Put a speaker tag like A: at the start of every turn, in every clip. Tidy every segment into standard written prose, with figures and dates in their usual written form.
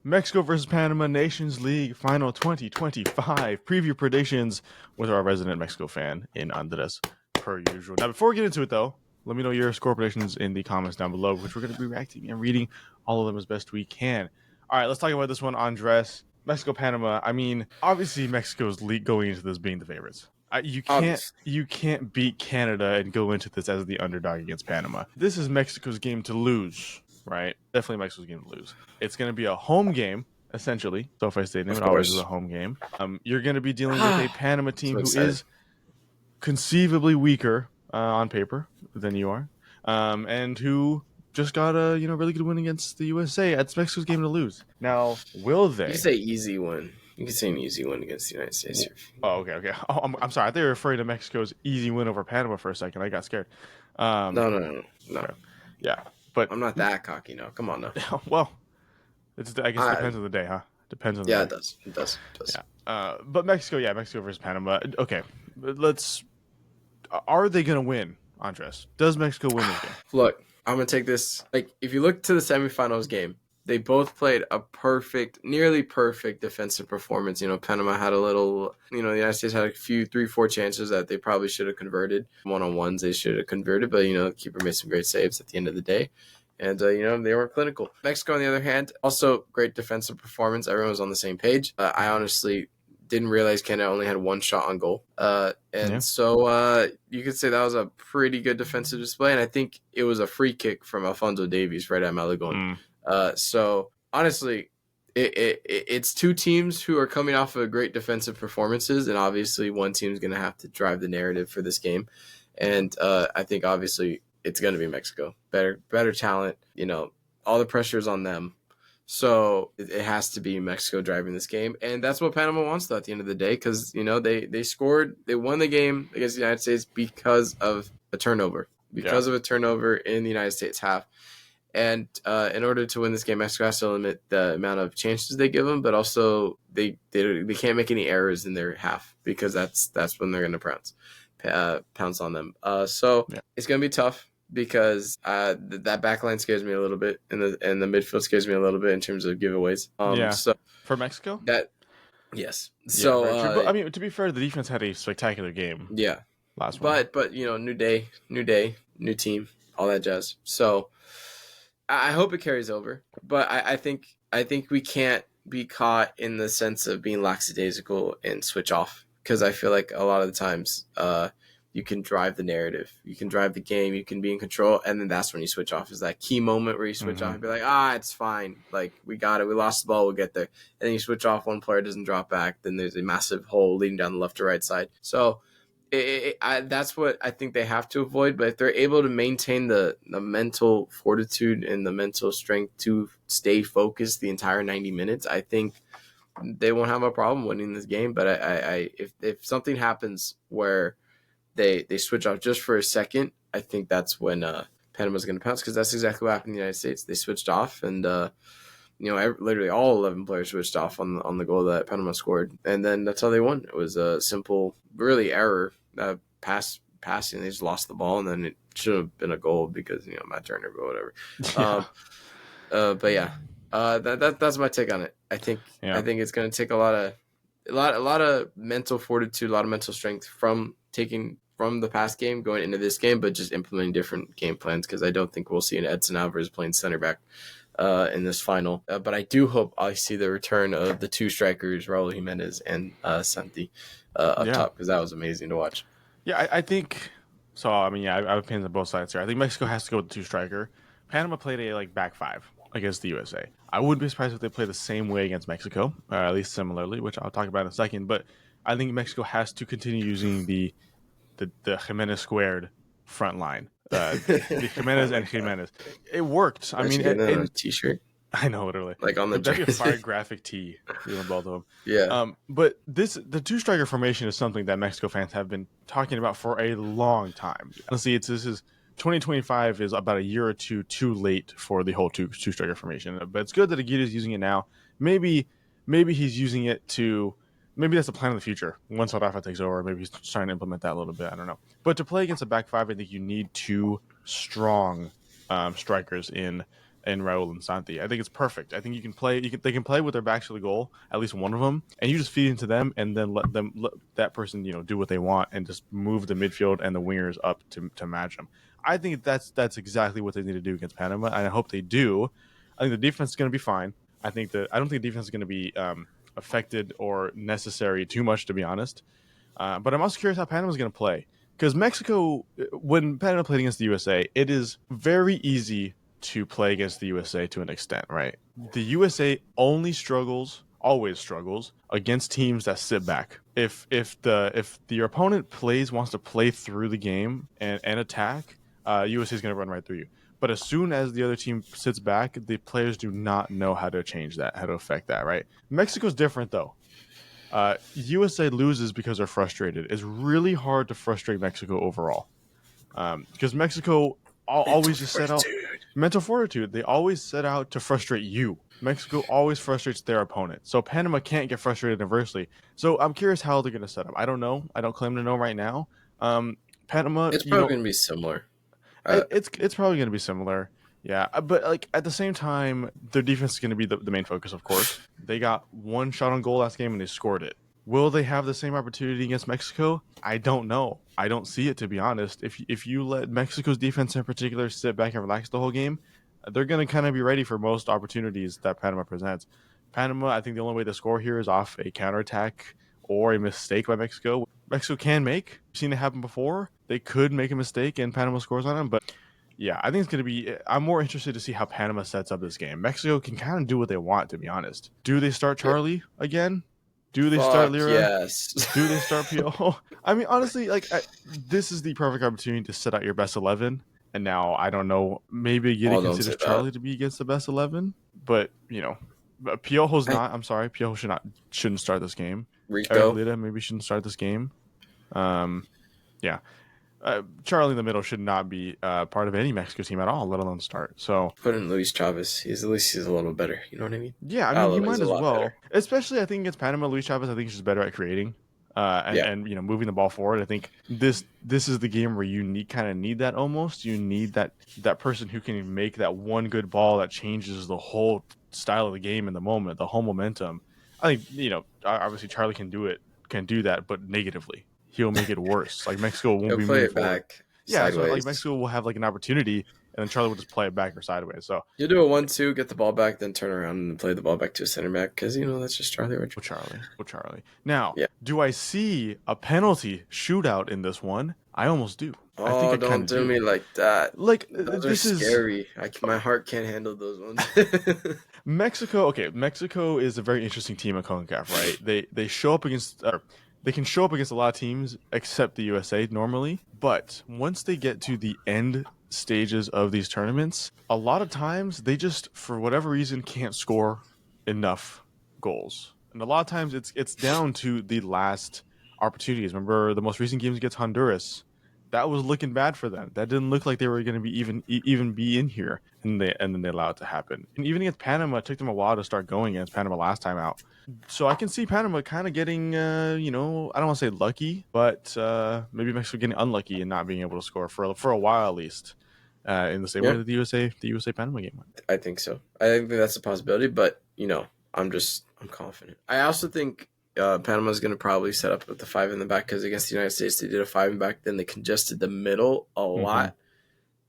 A: Mexico versus Panama Nations League Final 2025 preview predictions with our resident Mexico fan in Andres, per usual. Now, before we get into it, though, let me know your score predictions in the comments down below, which we're going to be reacting and reading all of them as best we can. All right, let's talk about this one, Andres. Mexico, Panama. I mean, obviously, Mexico's going into this being the favorites. You can't beat Canada and go into this as the underdog against Panama. This is Mexico's game to lose, right? Definitely Mexico's game to lose. It's going to be a home game, essentially. SoFi Stadium, it always is a home game. You're going to be dealing with a Panama team who is conceivably weaker on paper than you are, and who just got a really good win against the USA. It's Mexico's game to lose. Now, will they?
B: You say easy win. You can say an easy win against the United States.
A: Oh, okay. Oh, I'm sorry. I thought you were referring to Mexico's easy win over Panama for a second. I got scared.
B: No.
A: Okay. Yeah, but
B: I'm not that cocky. No, come on now.
A: Well, I guess it depends on the day, huh? Depends on the day.
B: It does.
A: Yeah. But Mexico versus Panama. Okay, are they going to win, Andres? Does Mexico win this game?
B: Look, I'm going to take this. If you look to the semifinals game, they both played a nearly perfect defensive performance. Panama had a little, the United States had a few 3-4 chances that they probably should have converted. One-on-ones they should have converted, but, the keeper made some great saves at the end of the day. And, they were clinical. Mexico, on the other hand, also great defensive performance. Everyone was on the same page. I honestly didn't realize Canada only had one shot on goal. So you could say that was a pretty good defensive display. And I think it was a free kick from Alfonso Davies right at Malagon. So honestly, it's two teams who are coming off of great defensive performances, and obviously one team is going to have to drive the narrative for this game. And I think obviously it's going to be Mexico. Better talent, all the pressure is on them. So it has to be Mexico driving this game. And that's what Panama wants, though, at the end of the day, because, they won the game against the United States because of a turnover, in the United States half. And in order to win this game, Mexico has to limit the amount of chances they give them, but also they can't make any errors in their half, because that's when they're going to pounce on them. So it's going to be tough, because that back line scares me a little bit, and the midfield scares me a little bit in terms of giveaways. So
A: for Mexico,
B: yes.
A: So but, I mean, to be fair, the defense had a spectacular game.
B: Yeah,
A: last one.
B: But new day, new team, all that jazz. So I hope it carries over, but I think we can't be caught in the sense of being lackadaisical and switch off, because I feel like a lot of the times you can drive the narrative, you can drive the game, you can be in control, and then that's when you switch off. Is that key moment where you switch off and be like, it's fine, we got it, we lost the ball, we'll get there. And then you switch off, one player doesn't drop back, then there's a massive hole leading down the left or right side. So that's what I think they have to avoid. But if they're able to maintain the mental fortitude and the mental strength to stay focused the entire 90 minutes, I think they won't have a problem winning this game. But if something happens where they switch off just for a second, I think that's when Panama's going to pounce, because that's exactly what happened in the United States. They switched off, and literally all 11 players switched off on the goal that Panama scored, and then that's how they won. It was a simple, really error passing. They just lost the ball, and then it should have been a goal because Matt Turner or whatever. But yeah, that's my take on it. I think it's going to take a lot of mental fortitude, a lot of mental strength from the past game going into this game, but just implementing different game plans, because I don't think we'll see an Edson Alvarez playing center back in this final. But I do hope I see the return of the two strikers, Raul Jimenez and Santi, up top, because that was amazing to watch.
A: Yeah, I think so. I mean, I have opinions on both sides here. I think Mexico has to go with the two striker. Panama played a back five against the USA. I wouldn't be surprised if they play the same way against Mexico, at least similarly, which I'll talk about in a second. But I think Mexico has to continue using the Jimenez squared front line. The Jimenez and Jimenez. It worked. I mean,
B: a t-shirt.
A: I know, literally.
B: Like on the
A: that'd be a fire graphic tee on both of them.
B: Yeah.
A: But the two striker formation is something that Mexico fans have been talking about for a long time. Honestly, this is 2025 is about a year or two too late for the whole two striker formation. But it's good that Aguirre is using it now. Maybe he's using it to. Maybe that's the plan of the future. Once Rafa takes over, maybe he's trying to implement that a little bit. I don't know. But to play against a back five, I think you need two strong strikers in and Raul and Santi. I think it's perfect. I think you can play. They can play with their backs to the goal, at least one of them, and you just feed into them, and then let that person do what they want, and just move the midfield and the wingers up to match them. I think that's exactly what they need to do against Panama, and I hope they do. I think the defense is going to be fine. I don't think the defense is going to be affected or necessary too much, to be honest. But I'm also curious how Panama's going to play. Because Mexico, when Panama played against the USA, it is very easy to play against the USA to an extent, right? The USA only always struggles against teams that sit back. If your opponent wants to play through the game and attack, USA is going to run right through you. But as soon as the other team sits back, the players do not know how to change that, how to affect that, right? Mexico's different though. USA loses because they're frustrated. It's really hard to frustrate Mexico overall, because Mexico always just set out mental fortitude. They always set out to frustrate you. Mexico always frustrates their opponent, so Panama can't get frustrated inversely. So I'm curious how they're going to set up. I don't know. I don't claim to know right now. Panama,
B: It's probably going to be similar.
A: it's probably going to be similar. Yeah, but like at the same time, their defense is going to be the main focus, of course. They got one shot on goal last game and they scored it. Will they have the same opportunity against Mexico? I don't know. I don't see it, to be honest. If you let Mexico's defense in particular sit back and relax the whole game, they're going to kind of be ready for most opportunities that Panama presents. Panama, I think the only way to score here is off a counterattack or a mistake by Mexico. Mexico can make. We've seen it happen before. They could make a mistake and Panama scores on them, but yeah, I think it's going to be. I'm more interested to see how Panama sets up this game. Mexico can kind of do what they want, to be honest. Do they start Charlie again? Do they start Lira?
B: Yes.
A: Do they start Pio? I mean, honestly, this is the perfect opportunity to set out your best 11. And now, I don't know, maybe Aguirre considers Charlie to be against the best 11. But, Piojo's not. I'm sorry. Piojo shouldn't start this game.
B: Rico.
A: Lira maybe shouldn't start this game. Yeah. Charlie in the middle should not be part of any Mexico team at all, let alone start. So
B: put in Luis Chavez. At least he's a little better. You know what I mean?
A: Yeah, I mean he might as well. Better. Especially I think against Panama, Luis Chavez I think he's just better at creating and moving the ball forward. I think this is the game where you need that almost. You need that person who can make that one good ball that changes the whole style of the game in the moment, the whole momentum. I think obviously Charlie can do that, but negatively. He'll make it worse. Like Mexico won't be moving back. Yeah, so like Mexico will have like an opportunity, and then Charlie will just play it back or sideways. So
B: you'll do a 1-2, get the ball back, then turn around and play the ball back to a center back because that's just Charlie.
A: Charlie. Now, do I see a penalty shootout in this one? I almost do. I think I
B: don't do me like that.
A: Like
B: those are scary. My heart can't handle those ones.
A: Mexico. Okay, Mexico is a very interesting team at Concacaf, right? They show up against. They can show up against a lot of teams except the USA normally, but once they get to the end stages of these tournaments, a lot of times they just, for whatever reason, can't score enough goals. And a lot of times it's down to the last opportunities. Remember the most recent games against Honduras? That was looking bad for them. That didn't look like they were going to be even be in here, and then they allowed it to happen. And even against Panama, it took them a while to start going against Panama last time out. So I can see Panama kind of getting, I don't want to say lucky, but maybe Mexico getting unlucky and not being able to score for a while at least, in the same way that the USA Panama game went.
B: I think so. I think that's a possibility, but I'm confident. I also think Panama is going to probably set up with the 5 in the back because against the United States they did a 5 in the back, then they congested the middle a lot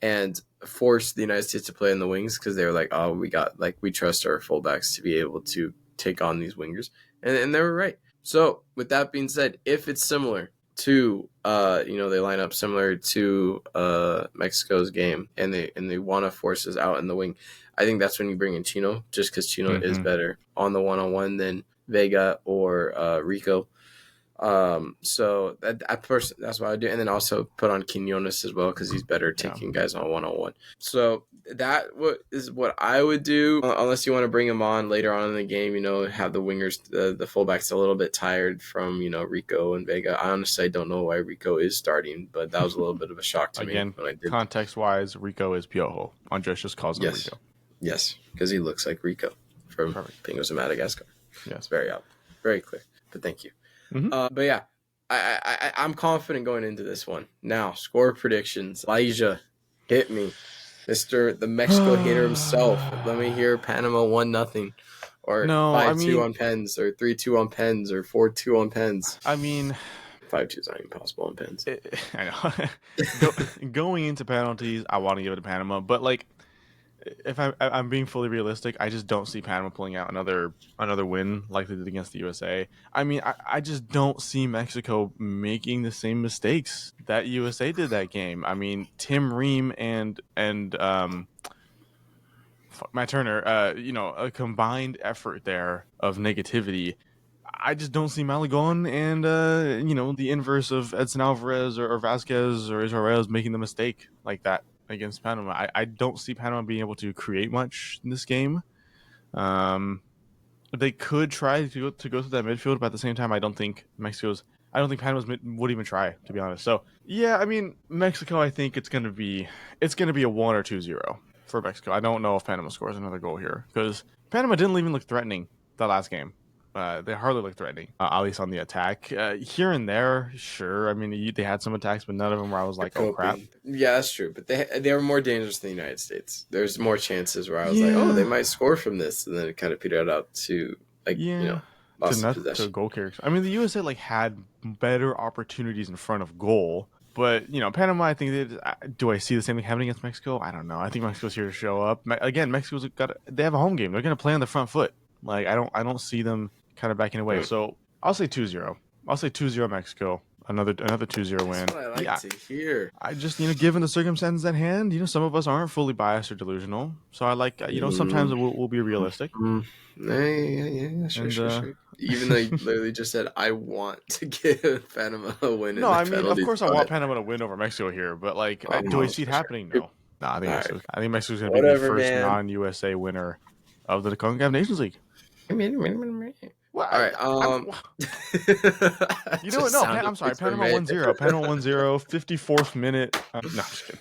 B: and forced the United States to play in the wings because they were like, oh, we trust our fullbacks to be able to take on these wingers, and they were right. So with that being said, if it's similar to they line up similar to Mexico's game and they want to force us out in the wing, I think that's when you bring in Chino, just because Chino is better on the one-on-one than Vega or Rico. So that's what I do, and then also put on Quinones as well because he's better taking guys on one-on-one. So that is what I would do, unless you want to bring him on later on in the game. Have the wingers, the fullbacks a little bit tired from Rico and Vega. I honestly don't know why Rico is starting, but that was a little bit of a shock to me when I did.
A: Context-wise, Rico is Piojo. Andres just calls him Rico.
B: Yes, because he looks like Rico from Pingos of Madagascar.
A: Yes,
B: it's very clear. But thank you. But yeah, I'm confident going into this one. Now, score predictions. Elijah, hit me. The Mexico hater himself. Let me hear Panama 1-0, or
A: No,
B: 5-2 on pens, or 3-2 on pens, or 4-2 on pens.
A: I mean,
B: 5-2 is not even possible on pens.
A: I know. Going into penalties, I want to give it to Panama, but like, if I'm being fully realistic, I just don't see Panama pulling out another win like they did against the USA. I mean, I just don't see Mexico making the same mistakes that USA did that game. I mean, Tim Ream and Matt Turner, a combined effort there of negativity. I just don't see Malagon and the inverse of Edson Alvarez or Vasquez or Israel Reyes making the mistake like that against Panama. I don't see Panama being able to create much in this game. They could try to go through that midfield, but at the same time, I don't think Panama's would even try, to be honest. So yeah, I mean, Mexico, I think it's gonna be a 1 or 2-0 for Mexico. I don't know if Panama scores another goal here because Panama didn't even look threatening the last game. They hardly look threatening, at least on the attack. Here and there, sure. I mean, they had some attacks, but none of them where I was like, oh, crap.
B: Yeah, that's true. But they were more dangerous than the United States. There's more chances where I was like, oh, they might score from this. And then it kind of petered out to, lost possession.
A: To goal carriers. I mean, the USA, had better opportunities in front of goal. But, Panama, I think, do I see the same thing happening against Mexico? I don't know. I think Mexico's here to show up. Again, they have a home game. They're going to play on the front foot. I don't see them kind of backing away. So I'll say 2-0. I'll say 2-0 Mexico. Another 2-0 win.
B: That's what I like to hear.
A: I just, given the circumstances at hand, some of us aren't fully biased or delusional. So I like, sometimes we'll be realistic.
B: Yeah, sure. Even though you literally just said, I want to give Panama a win.
A: No, I mean, of course I want Panama to win over Mexico here, but do I see it happening? No. No, I think Mexico's going to be the first non-USA winner of the Concacaf Nations League.
B: Well, all right.
A: You know what? No, I'm sorry. Panama 1-0. Panama 1-0. 54th minute. No, I'm just kidding.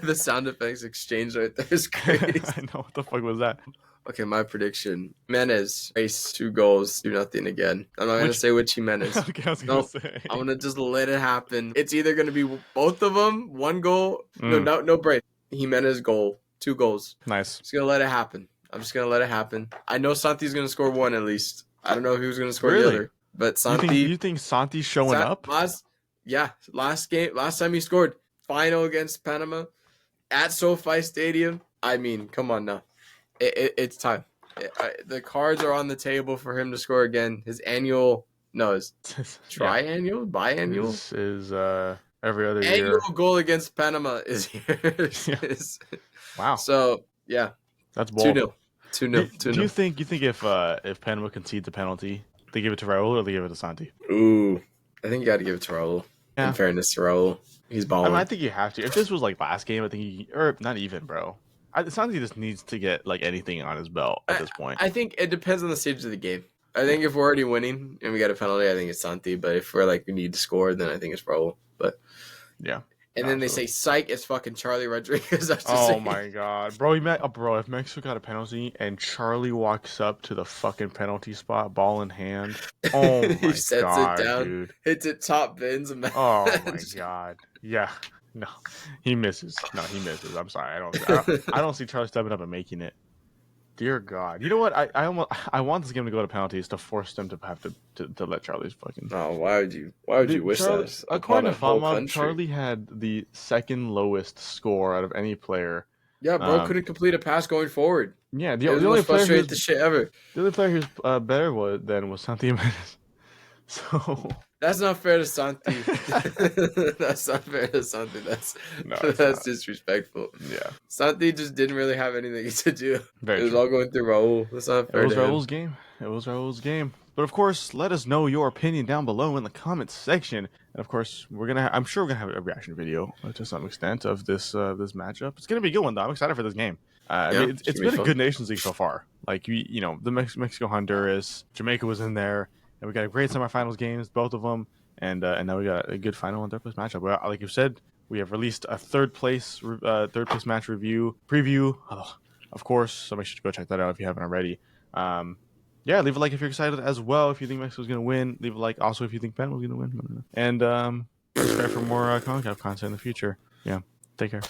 B: The sound effects exchange right there is crazy.
A: I know. What the fuck was that?
B: Okay, my prediction. Jimenez, race 2 goals, 2-0 again. I'm not going to say which Jimenez.
A: Okay, I was going to say.
B: I'm going to just let it happen. It's either going to be both of them, 1 goal. No break. Jimenez goal, 2 goals.
A: Nice.
B: Just going to let it happen. I'm just going to let it happen. I know Santi's going to score 1 at least. I don't know who's going to score the other. But Santi...
A: You think Santi's showing up?
B: Last time he scored. Final against Panama. At SoFi Stadium. I mean, come on now. It's time. The cards are on the table for him to score again. His annual... No, his triannual? Biannual?
A: This is every other year.
B: Annual goal against Panama is here.
A: Wow.
B: So, yeah.
A: That's bold.
B: 2-0.
A: Do you think if Panama concedes a penalty, they give it to Raul or they give it to Santi?
B: Ooh, I think you got to give it to Raul. Yeah. In fairness to Raul, he's balling.
A: I think you have to. If this was last game, I think or not even, bro. Santi just needs to get anything on his belt at this point.
B: I think it depends on the stage of the game. I think if we're already winning and we got a penalty, I think it's Santi. But if we're we need to score, then I think it's Raul. But
A: yeah.
B: And then they say, psych, it's fucking Charlie Rodriguez.
A: Oh, my God. Bro, if Mexico got a penalty and Charlie walks up to the fucking penalty spot, ball in hand, oh, my
B: he sets
A: God,
B: it down,
A: dude.
B: Hits it top bins.
A: Oh, my God. Yeah. No, he misses. I'm sorry. I don't see Charlie stepping up and making it. Dear God. You know what? I want this game to go to penalties to force them to have to let Charlie's fucking...
B: Oh, why would you wish that?
A: According to FOMO, Charlie had the second lowest score out of any player.
B: Yeah, bro, couldn't complete a pass going forward.
A: Yeah, the only player
B: ever.
A: The only player who's better was Santi Jimenez. So...
B: That's not fair to Santi. That's not fair to Santi. That's disrespectful.
A: Yeah.
B: Santi just didn't really have anything to do. It was all going through Raul. That's not fair.
A: It was Raul's game. But of course, let us know your opinion down below in the comments section. And of course, I'm sure we're gonna have a reaction video to some extent of this matchup. It's gonna be a good one though. I'm excited for this game. It's been a good Nations League so far. The Mexico, Honduras, Jamaica was in there. And we got a great semifinals games, both of them, and now we got a good final and third place matchup. Well, like you said, we have released a third place match preview, of course. So make sure to go check that out if you haven't already. Leave a like if you're excited as well. If you think Mexico's gonna win, leave a like. Also, if you think Panama's gonna win, and subscribe for more Concacaf content in the future. Yeah, take care.